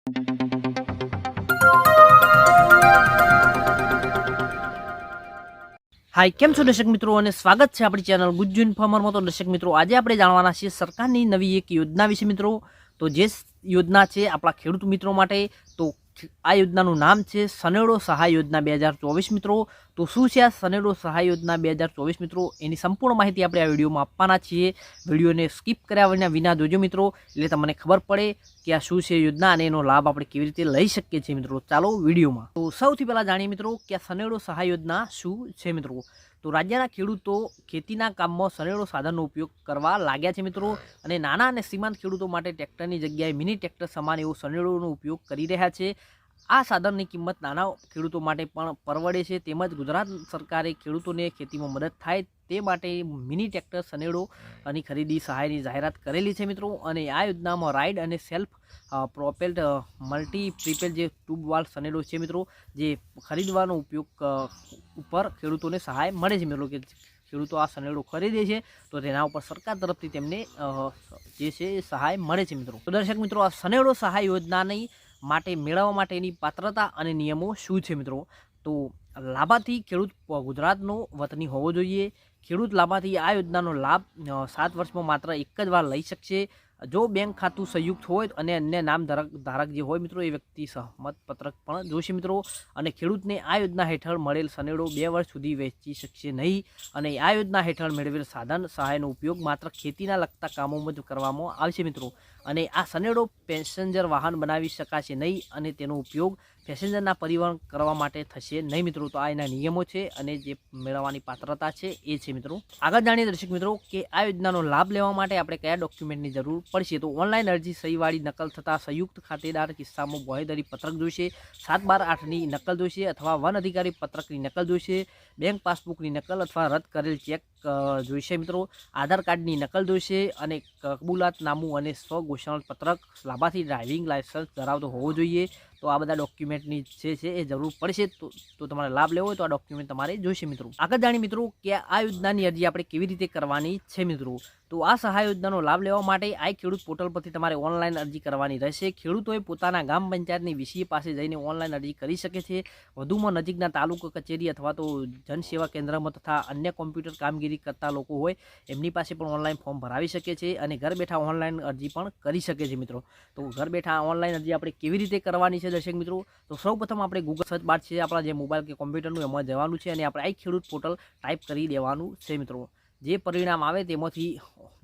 हाय केम छो दर्शक मित्रों અને સ્વાગત છે આપણી ચેનલ ગુજ્જુ ઇન્ફોર્મરમાં। તો દર્શક મિત્રો આજે આપણે જાણવાના છીએ સરકારની નવી એક યોજના વિશે મિત્રો। તો જે યોજના છે આપણા ખેડૂત મિત્રો માટે, તો આ યોજનાનું નામ છે સનેડો સહાય યોજના 2024 મિત્રો। તો શું છે આ સનેડો સહાય યોજના 2024 મિત્રો, એની સંપૂર્ણ માહિતી આપણે આ વિડીયોમાં આપવાના છીએ। વિડીયોને સ્કીપ કર્યા વિના જોજો મિત્રો, એટલે તમને ખબર પડે કે આ શું છે યોજના અને એનો લાભ આપણે કેવી રીતે લઈ શકીએ છીએ મિત્રો। ચાલો વિડીયોમાં। તો સૌથી પહેલાં જાણીએ મિત્રો કે આ સનેડો સહાય યોજના શું છે મિત્રો। તો રાજ્યના ખેડૂતો ખેતીના કામમાં સનેડો સાધનનો ઉપયોગ કરવા લાગ્યા છે મિત્રો, અને નાના અને સીમાંત ખેડૂતો માટે ટ્રેક્ટરની જગ્યાએ મિની ટ્રેક્ટર સમાન એવો સનેડોનો ઉપયોગ કરી રહ્યા છે। આ સાધનની કિંમત નાના ખેડૂતો માટે પણ પરવડે છે, તેમજ ગુજરાત સરકારે ખેડૂતોને ખેતીમાં મદદ થાય તે માટે મિની ટ્રેક્ટર સનેડોની ખરીદી સહાયની જાહેરાત કરેલી છે મિત્રો। અને આ યોજનામાં રાઇડ અને સેલ્ફ પ્રોપેલ્ડ મલ્ટી પ્રિપેલ જે ટ્યુબવાલ સનેડો છે મિત્રો, જે ખરીદવાનો ઉપયોગ ઉપર ખેડૂતોને સહાય મળે છે મિત્રો। કે ખેડૂતો આ સનેડો ખરીદે છે તો તેના ઉપર સરકાર તરફથી તેમને જે છે સહાય મળે છે મિત્રો। તો દર્શક મિત્રો, આ સનેડો સહાય યોજનાની માટે મેળવવા માટેની પાત્રતા અને નિયમો શું છે મિત્રો। તો લાભાર્થી ખેડૂત ગુજરાતનો વતની હોવો જોઈએ। ખેડૂત લાભાર્થી આ યોજનાનો લાભ 7 વર્ષમાં માત્ર એક જ વાર લઈ શકશે। જો બેંક ખાતું સંયુક્ત હોય અને અન્ય નામ ધારક જે હોય મિત્રો, એ વ્યક્તિ સહમત પત્રક પણ જોશે મિત્રો। અને ખેડૂતને આ યોજના હેઠળ મળેલ સનેડો 2 વર્ષ સુધી વેચી શકશે નહીં। અને આ યોજના હેઠળ મેળવેલ સાધન સહાયનો ઉપયોગ માત્ર ખેતીના લગતા કામોમાં જ કરવામાં આવશે મિત્રો। અને આ સનેડો પેસેન્જર વાહન બનાવી શકાશે નહીં, અને તેનો ઉપયોગ પેસેન્જરના પરિવહન કરવા માટે થશે નહીં મિત્રો। તો આ એના નિયમો છે અને જે મેળવવાની પાત્રતા છે એ છે મિત્રો। આગળ જાણીએ દર્શક મિત્રો કે આ યોજનાનો લાભ લેવા માટે આપણે કયા ડોક્યુમેન્ટની જરૂર પડશે। તો ઓનલાઈન અરજી સહીવાળી નકલ થતાં સંયુક્ત ખાતેદાર કિસ્સામાં બાંહેધરી પત્રક જોઈશે, 7/12/8ની નકલ જોઈશે અથવા વન અધિકારી પત્રકની નકલ જોઈશે, બેંક પાસબુકની નકલ અથવા રદ કરેલ ચેક જોઈશે મિત્રો, આધાર કાર્ડની નકલ જોઈશે, અને કબૂલાતનામું અને સ્વઘોષણા પત્રક, લાભાર્થી ડ્રાઇવિંગ લાયસન્સ ધરાવતો હોવો જોઈએ। તો આ બધા ડોક્યુમેન્ટની જે છે એ જરૂર પડશે। તો તમારે લાભ લેવો હોય તો આ ડોક્યુમેન્ટ તમારે જોઈશે મિત્રો। આગળ જાણીએ મિત્રો કે આ યોજનાની અરજી આપણે કેવી રીતે કરવાની છે મિત્રો। તો આ સહાય યોજનાનો લાભ લેવા માટે આ ખેડૂત પોર્ટલ પરથી તમારે ઓનલાઈન અરજી કરવાની રહેશે। ખેડૂતોએ પોતાના ગામ પંચાયતની વીસીએ પાસે જઈને ઓનલાઈન અરજી કરી શકે છે। વધુમાં નજીકના તાલુકા કચેરી અથવા તો જનસેવા કેન્દ્રમાં તથા અન્ય કોમ્પ્યુટર કામગીરી કરતા લોકો હોય એમની પાસે પણ ઓનલાઈન ફોર્મ ભરાવી શકે છે, અને ઘર બેઠા ઓનલાઈન અરજી પણ કરી શકે છે મિત્રો। તો ઘર બેઠા ઓનલાઈન અરજી આપણે કેવી રીતે કરવાની છે દર્શક મિત્રો। તો સૌપ્રથમ આપણે ગૂગલ સર્ચ બાર છે આપણા જે મોબાઈલ કે કોમ્પ્યુટરનું, એમાં જવાનું છે અને આપણે આ ખેડૂત પોર્ટલ ટાઈપ કરી દેવાનું છે મિત્રો। જે પરિણામ આવે તેમાંથી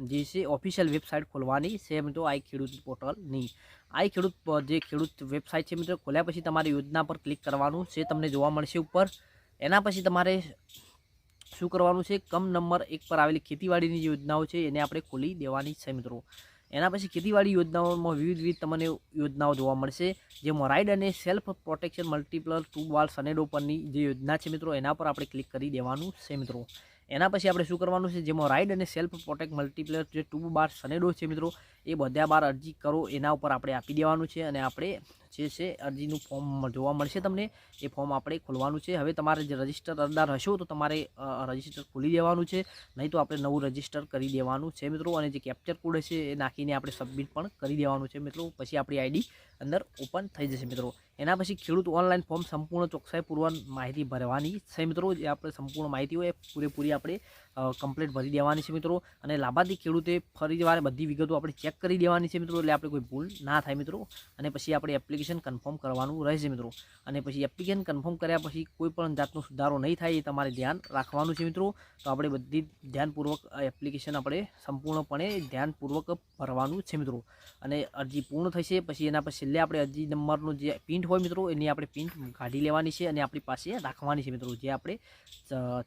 જે છે ઓફિશિયલ વેબસાઇટ ખોલવાની છે મિત્રો આ ખેડૂત પોર્ટલની। આ ખેડૂત વેબસાઇટ છે મિત્રો, ખોલ્યા પછી તમારે યોજના પર ક્લિક કરવાનું છે, તમને જોવા મળશે ઉપર। એના પછી તમારે શું કરવાનું છે, કમ નંબર 1 પર આવેલી ખેતીવાડીની યોજનાઓ છે એને આપણે ખોલી દેવાની છે મિત્રો। એના પછી ખેતીવાડી યોજનાઓમાં વિવિધ તમને યોજનાઓ જોવા મળશે, જેમાં રાઇડ અને સેલ્ફ પ્રોટેક્શન મલ્ટીપલ ટ્યુબવાલ સનેડો પરની જે યોજના છે મિત્રો, એના પર આપણે ક્લિક કરી દેવાનું છે મિત્રો। એના પછી આપણે શું કરવાનું છે, જેમાં રાઇડ અને સેલ્ફ પ્રોટેક્ટ મલ્ટીપ્લેયર જે ટ્યુબ સનેડો છે મિત્રો, એ બધા બાર અરજી કરો એના ઉપર આપણે આપી દેવાનું છે। અને આપણે જે છે અરજીનું ફોર્મ જોવા મળશે તમને, એ ફોર્મ આપણે ખોલવાનું છે। હવે તમારે જે રજિસ્ટર અરજદાર હશો તો તમારે રજિસ્ટર ખોલી દેવાનું છે, નહીં તો આપણે નવું રજિસ્ટર કરી દેવાનું છે મિત્રો। અને જે કેપ્ચર કોડ હશે એ નાખીને આપણે સબમિટ પણ કરી દેવાનું છે મિત્રો। પછી આપણી આઈડી અંદર ઓપન થઈ જશે મિત્રો। એના પછી ખેડૂત ઓનલાઈન ફોર્મ સંપૂર્ણ ચોકસાઈપૂર્વક માહિતી ભરવાની છે મિત્રો। જે આપણે સંપૂર્ણ માહિતી હોય પૂરેપૂરી આપણે કમ્પ્લીટ ભરી દેવાની છે મિત્રો। અને લાભાર્થી ખેડૂતે ફરીવાર બધી વિગતો આપણે ચેક કરી દેવાની છે મિત્રો, એટલે આપણે કોઈ ભૂલ ના થાય મિત્રો। અને પછી આપણે એપ્લિકેશન કન્ફર્મ કરવાનું રહેશે મિત્રો। અને પછી એપ્લિકેશન કન્ફર્મ કર્યા પછી કોઈ પણ જાતનો સુધારો નહીં થાય એ તમારે ધ્યાન રાખવાનું છે મિત્રો। તો આપણે બધી ધ્યાનપૂર્વક એપ્લિકેશન આપણે સંપૂર્ણપણે ધ્યાનપૂર્વક ભરવાનું છે મિત્રો। અને અરજી પૂર્ણ થશે પછી એના પછી છેલ્લે આપણે અરજી નંબરનો જે પિન હોય મિત્રો, એની આપણે પિન કાઢી લેવાની છે અને આપણી પાસે રાખવાની છે મિત્રો, જે આપણે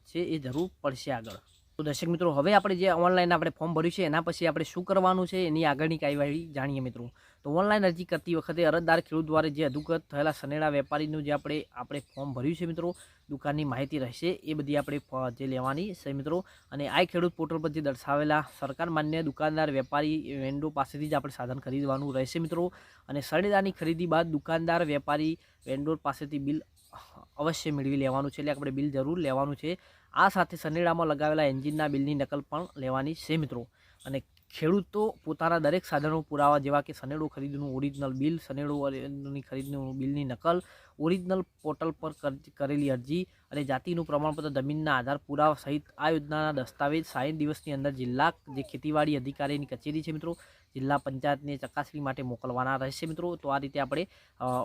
છે એ જરૂર પડશે આગળ। તો દર્શક મિત્રો, હવે આપણે જે ઓનલાઈન આપણે ફોર્મ ભર્યું છે એના પછી આપણે શું કરવાનું છે એની આગળની કાર્યવાહી જાણીએ મિત્રો। તો ઓનલાઈન અરજી કરતી વખતે અરજદાર ખેડૂત દ્વારા જે અધિકૃત થયેલા સનેડા વેપારીનું જે આપણે ફોર્મ ભર્યું છે મિત્રો, દુકાનની માહિતી રહેશે એ બધી આપણે જે લેવાની છે મિત્રો। અને આ ખેડૂત પોર્ટલ પર જે દર્શાવેલા સરકાર માન્ય દુકાનદાર વેપારી વેન્ડો પાસેથી જ આપણે સાધન ખરીદવાનું રહેશે મિત્રો। અને સનેડાની ખરીદી બાદ દુકાનદાર વેપારી વેન્ડોર પાસેથી બિલ અવશ્ય મેળવી લેવાનું છે, એટલે આપણે બિલ જરૂર લેવાનું છે। આ સાથે સનેડામાં લગાવેલા એન્જિનના બિલની નકલ પણ લેવાની છે મિત્રો। અને ખેડૂતો પોતાના દરેક સાધનો પુરાવા જેવા કે સનેડો ખરીદનું ઓરિજિનલ બિલ, સનેડોની ખરીદનું બિલની નકલ, ઓરિજિનલ પોર્ટલ પર કરેલી અરજી અને જાતિનું પ્રમાણપત્ર, જમીનના આધાર પુરાવા સહિત આ યોજનાના દસ્તાવેજ 60 દિવસની અંદર જિલ્લા જે ખેતીવાડી અધિકારીની કચેરી છે મિત્રો, જિલ્લા પંચાયતને ચકાસણી માટે મોકલવાના રહેશે મિત્રો. તો આ રીતે આપણે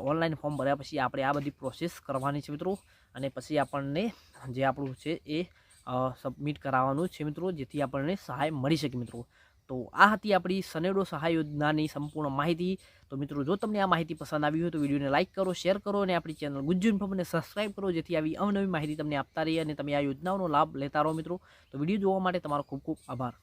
ઓનલાઈન ફોર્મ ભર્યા પછી આપણે આ બધી પ્રોસેસ કરવાની છે મિત્રો, અને પછી આપણને જે આપણું છે એ સબમિટ કરાવવાનું છે મિત્રો, જેથી આપણને સહાય મળી શકે મિત્રો. તો આ હતી આપણી સનેડો સહાય યોજનાની સંપૂર્ણ માહિતી. તો મિત્રો, જો તમને આ માહિતી પસંદ આવી હોય તો વિડીયોને લાઇક કરો, શેર કરો અને આપણી ચેનલ ગુજ્જુ ઇન્ફોને સબસ્ક્રાઇબ કરો, જેથી આવી અવનવી માહિતી તમને આપતા રહીએ અને તમે આ યોજનાઓનો લાભ લેતા રહો મિત્રો. તો વિડીયો જોવા માટે તમારો ખૂબ ખૂબ આભાર.